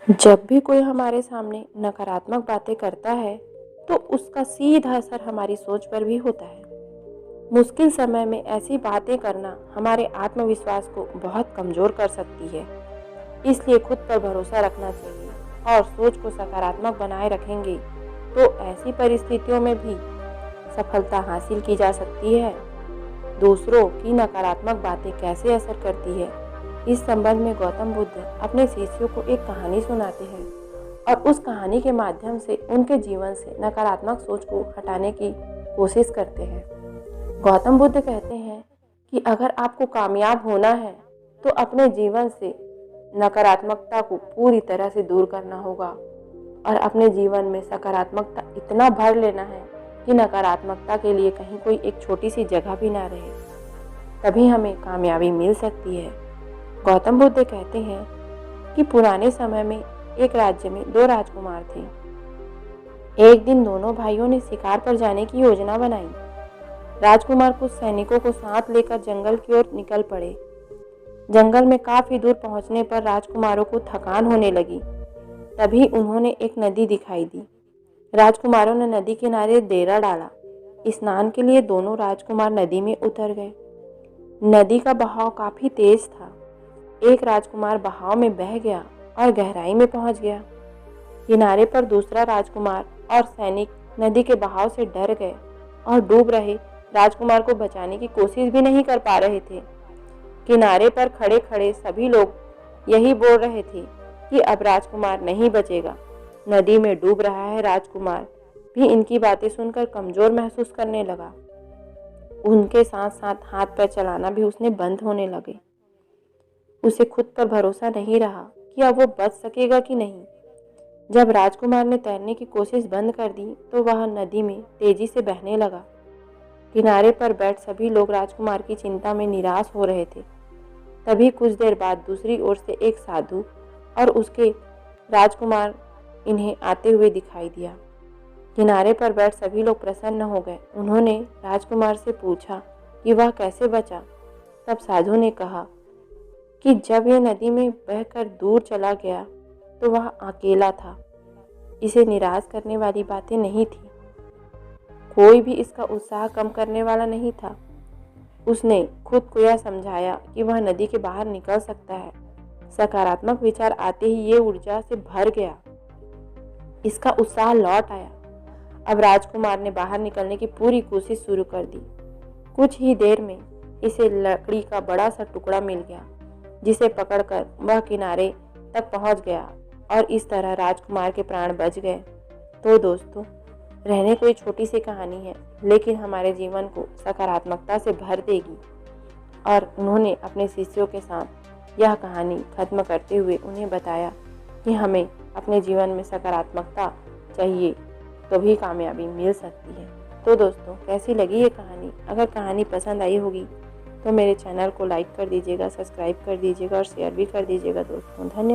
जब भी कोई हमारे सामने नकारात्मक बातें करता है, तो उसका सीधा असर हमारी सोच पर भी होता है। मुश्किल समय में ऐसी बातें करना हमारे आत्मविश्वास को बहुत कमज़ोर कर सकती है। इसलिए खुद पर भरोसा रखना चाहिए और सोच को सकारात्मक बनाए रखेंगे, तो ऐसी परिस्थितियों में भी सफलता हासिल की जा सकती है। दूसरों की नकारात्मक बातें कैसे असर करती है, इस संबंध में गौतम बुद्ध अपने शिष्यों को एक कहानी सुनाते हैं और उस कहानी के माध्यम से उनके जीवन से नकारात्मक सोच को हटाने की कोशिश करते हैं। गौतम बुद्ध कहते हैं कि अगर आपको कामयाब होना है तो अपने जीवन से नकारात्मकता को पूरी तरह से दूर करना होगा और अपने जीवन में सकारात्मकता इतना भर लेना है कि नकारात्मकता के लिए कहीं कोई एक छोटी सी जगह भी ना रहे। तभी हमें कामयाबी मिल सकती है। गौतम बुद्ध कहते हैं कि पुराने समय में एक राज्य में दो राजकुमार थे। एक दिन दोनों भाइयों ने शिकार पर जाने की योजना बनाई। राजकुमार कुछ सैनिकों को साथ लेकर जंगल की ओर निकल पड़े। जंगल में काफी दूर पहुंचने पर राजकुमारों को थकान होने लगी। तभी उन्होंने एक नदी दिखाई दी। राजकुमारों ने नदी किनारे डेरा डाला। स्नान के लिए दोनों राजकुमार नदी में उतर गए। नदी का बहाव काफी तेज था। एक राजकुमार बहाव में बह गया और गहराई में पहुंच गया। किनारे पर दूसरा राजकुमार और सैनिक नदी के बहाव से डर गए और डूब रहे राजकुमार को बचाने की कोशिश भी नहीं कर पा रहे थे। किनारे पर खड़े खड़े सभी लोग यही बोल रहे थे कि अब राजकुमार नहीं बचेगा, नदी में डूब रहा है। राजकुमार भी इनकी बातें सुनकर कमजोर महसूस करने लगा। उनके साथ साथ हाथ पैर चलाना भी उसने बंद होने लगे। उसे खुद पर भरोसा नहीं रहा कि अब वो बच सकेगा कि नहीं। जब राजकुमार ने तैरने की कोशिश बंद कर दी तो वह नदी में तेजी से बहने लगा। किनारे पर बैठ सभी लोग राजकुमार की चिंता में निराश हो रहे थे। तभी कुछ देर बाद दूसरी ओर से एक साधु और उसके राजकुमार इन्हें आते हुए दिखाई दिया। किनारे पर बैठ सभी लोग प्रसन्न हो गए। उन्होंने राजकुमार से पूछा कि वह कैसे बचा। तब साधु ने कहा कि जब यह नदी में बहकर दूर चला गया तो वह अकेला था। इसे निराश करने वाली बातें नहीं थी। कोई भी इसका उत्साह कम करने वाला नहीं था। उसने खुद को यह समझाया कि वह नदी के बाहर निकल सकता है। सकारात्मक विचार आते ही ये ऊर्जा से भर गया। इसका उत्साह लौट आया। अब राजकुमार ने बाहर निकलने की पूरी कोशिश शुरू कर दी। कुछ ही देर में इसे लकड़ी का बड़ा सा टुकड़ा मिल गया, जिसे पकड़कर वह किनारे तक पहुंच गया और इस तरह राजकुमार के प्राण बच गए। तो दोस्तों, रहने कोई छोटी सी कहानी है, लेकिन हमारे जीवन को सकारात्मकता से भर देगी। और उन्होंने अपने शिष्यों के साथ यह कहानी खत्म करते हुए उन्हें बताया कि हमें अपने जीवन में सकारात्मकता चाहिए, तो भी कामयाबी मिल सकती है। तो दोस्तों, कैसी लगी ये कहानी? अगर कहानी पसंद आई होगी तो मेरे चैनल को लाइक कर दीजिएगा, सब्सक्राइब कर दीजिएगा और शेयर भी कर दीजिएगा दोस्तों। धन्यवाद।